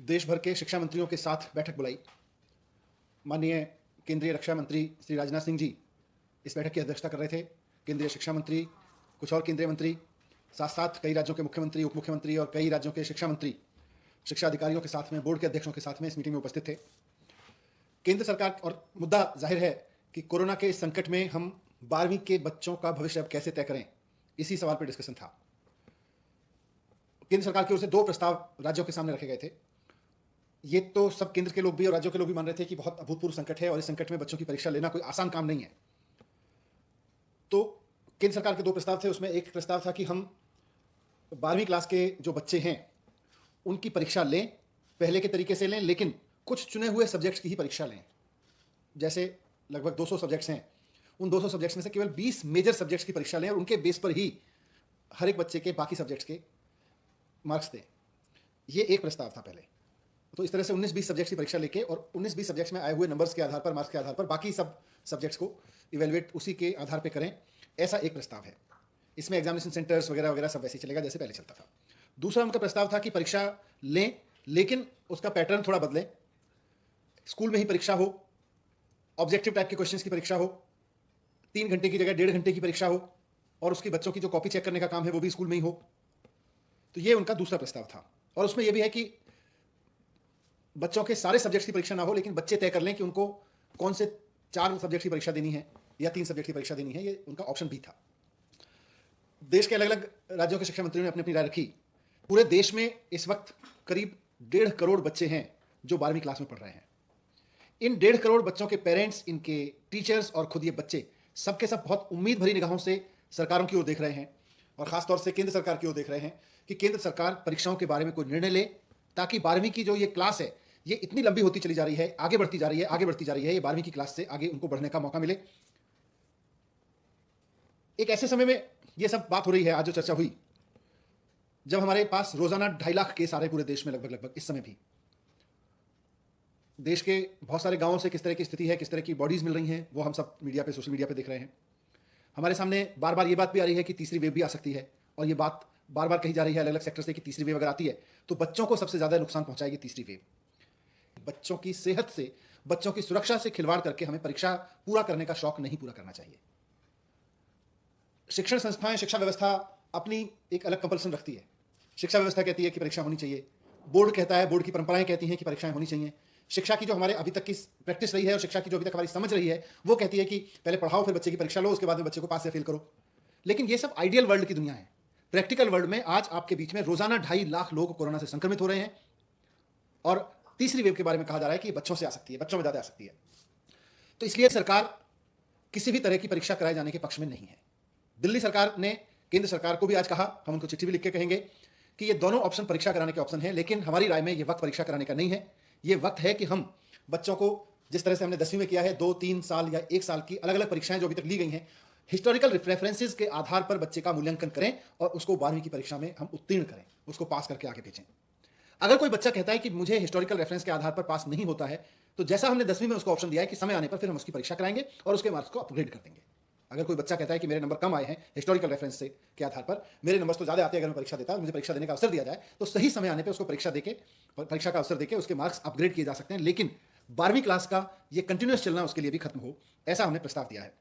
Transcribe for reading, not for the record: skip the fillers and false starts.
देश भर के शिक्षा मंत्रियों के साथ बैठक बुलाई। माननीय केंद्रीय रक्षा मंत्री श्री राजनाथ सिंह जी इस बैठक की अध्यक्षता कर रहे थे। केंद्रीय शिक्षा मंत्री, कुछ और केंद्रीय मंत्री, साथ-साथ कई राज्यों के मुख्यमंत्री, उप मुख्यमंत्री और कई राज्यों के शिक्षा मंत्री, शिक्षा अधिकारियों के साथ में, बोर्ड के अध्यक्षों के साथ में इस मीटिंग में उपस्थित थे। केंद्र सरकार और मुद्दा जाहिर है कि कोरोना के इस संकट में हम 12वीं के बच्चों का भविष्य अब कैसे तय करें, इसी सवाल पर डिस्कशन था। केंद्र सरकार की ओर से 2 प्रस्ताव राज्यों के सामने रखे गए थे। ये तो सब केंद्र के लोग भी और राज्यों के लोग भी मान रहे थे कि बहुत अभूतपूर्व संकट है और इस संकट में बच्चों की परीक्षा लेना कोई आसान काम नहीं है। तो केंद्र सरकार के 2 प्रस्ताव थे। उसमें एक प्रस्ताव था कि हम 12वीं क्लास के जो बच्चे हैं उनकी परीक्षा लें, पहले के तरीके से लें, लेकिन कुछ चुने हुए सब्जेक्ट्स की ही परीक्षा लें। जैसे लगभग 200 सब्जेक्ट्स हैं, उन 200 सब्जेक्ट्स में से केवल 20 मेजर सब्जेक्ट्स की परीक्षा लें और उनके बेस पर ही हर एक बच्चे के बाकी सब्जेक्ट्स के मार्क्स दें। ये एक प्रस्ताव था पहले। तो इस तरह से 19-20 सब्जेक्ट्स की परीक्षा लेके और 19-20 सब्जेक्ट्स में आए हुए नंबर्स के आधार पर, मार्क्स के आधार पर बाकी सब सब्जेक्ट्स को इवेलुएट उसी के आधार पर करें, ऐसा एक प्रस्ताव है। इसमें एग्जामिनेशन सेंटर्स वगैरह वगैरह सब वैसे ही चलेगा जैसे पहले चलता था। दूसरा उनका प्रस्ताव था कि परीक्षा लें, लेकिन उसका पैटर्न थोड़ा बदलें। स्कूल में ही परीक्षा हो, ऑब्जेक्टिव टाइप के क्वेश्चंस की परीक्षा हो, 3 घंटे की जगह 1.5 घंटे की परीक्षा हो और उसकी बच्चों की जो कॉपी चेक करने का काम है वो भी स्कूल में ही हो। तो ये उनका दूसरा प्रस्ताव था। और उसमें यह भी है कि बच्चों के सारे सब्जेक्ट्स की परीक्षा ना हो, लेकिन बच्चे तय कर लें कि उनको कौन से 4 सब्जेक्ट की परीक्षा देनी है या 3 सब्जेक्ट की परीक्षा देनी है। ये उनका ऑप्शन भी था। देश के अलग अलग राज्यों के शिक्षा मंत्रियों ने अपनी अपनी राय रखी। पूरे देश में इस वक्त करीब 1.5 करोड़ बच्चे हैं जो 12वीं क्लास में पढ़ रहे हैं। इन 1.5 करोड़ बच्चों के पेरेंट्स, इनके टीचर्स और खुद ये बच्चे सबके सब बहुत उम्मीद भरी निगाहों से सरकारों की ओर देख रहे हैं और खासतौर से केंद्र सरकार की ओर देख रहे हैं कि केंद्र सरकार परीक्षाओं के बारे में कोई निर्णय ले, ताकि 12वीं की जो ये क्लास है ये इतनी लंबी होती चली जा रही है, आगे बढ़ती जा रही है, आगे बढ़ती जा रही है, ये 12वीं की क्लास से आगे उनको बढ़ने का मौका मिले। एक ऐसे समय में ये सब बात हो रही है, आज जो चर्चा हुई, जब हमारे पास रोजाना 2.5 लाख केस आ रहे पूरे देश में, लगभग इस समय भी देश के बहुत सारे गांवों से किस तरह की स्थिति है, किस तरह की बॉडीज मिल रही हैं, वो हम सब मीडिया पे, सोशल मीडिया पे देख रहे हैं। हमारे सामने बार बार ये बात भी आ रही है कि तीसरी वेव भी आ सकती है और ये बात बार बार कही जा रही है अलग अलग सेक्टर से कि तीसरी वेव अगर आती है तो बच्चों को सबसे ज्यादा नुकसान पहुंचाएगी तीसरी वेव। बच्चों की सेहत से, बच्चों की सुरक्षा से खिलवाड़ करके हमें परीक्षा पूरा करने का शौक नहीं पूरा करना चाहिए। शिक्षण संस्थाएं, शिक्षा व्यवस्था अपनी एक अलग कंपल्सन रखती है। शिक्षा व्यवस्था कहती है कि परीक्षा होनी चाहिए, बोर्ड कहता है, बोर्ड की परंपराएं कहती हैं कि परीक्षाएं होनी चाहिए। शिक्षा की जो हमारे अभी तक की प्रैक्टिस रही है और शिक्षा की जो अभी तक हमारी समझ रही है वो कहती है कि पहले पढ़ाओ, फिर बच्चे की परीक्षा लो, उसके बाद में बच्चे को पास या फेल करो। लेकिन ये सब आइडियल वर्ल्ड की दुनिया है। प्रैक्टिकल वर्ल्ड में आज आपके बीच में रोजाना 2.5 लाख लोग कोरोना से संक्रमित हो रहे हैं और तीसरी वेव के बारे में कहा जा रहा है कि बच्चों से आ सकती है, बच्चों में ज्यादा आ सकती है। तो इसलिए सरकार किसी भी तरह की परीक्षा कराए जाने के पक्ष में नहीं है। दिल्ली सरकार ने केंद्र सरकार को भी आज कहा, हम उनको चिट्ठी भी लिख के कहेंगे कि ये दोनों ऑप्शन परीक्षा कराने के ऑप्शन हैं, लेकिन हमारी राय में ये वक्त परीक्षा कराने का नहीं है। ये वक्त है कि हम बच्चों को, जिस तरह से हमने 10वीं में किया है, 2-3 साल या 1 साल की अलग अलग परीक्षाएं जो अभी तक ली गई हैं, हिस्टोरिकल रेफरेंसेस के आधार पर बच्चे का मूल्यांकन करें और उसको 12वीं की परीक्षा में हम उत्तीर्ण करें, उसको पास करके आगे भेजें। अगर कोई बच्चा कहता है कि मुझे हिस्टोरिकल रेफरेंस के आधार पर पास नहीं होता है, तो जैसा हमने 10वीं में उसको ऑप्शन दिया है कि समय आने पर फिर हम उसकी परीक्षा कराएंगे और उसके मार्क्स को अपग्रेड कर देंगे। अगर कोई बच्चा कहता है कि मेरे नंबर कम आए हैं हिस्टोरिकल रेफरेंस से के आधार पर, मेरे नंबर तो ज्यादा आते हैं, अगर मैं परीक्षा देता मुझे परीक्षा देने का अवसर दिया जाए, तो सही समय आने पर उसको परीक्षा देके, परीक्षा का अवसर देके उसके मार्क्स अपग्रेड किए जा सकते हैं। लेकिन 12वीं क्लास का ये कंटिन्यूअस चलना उसके लिए भी खत्म हो, ऐसा हमने प्रस्ताव दिया है।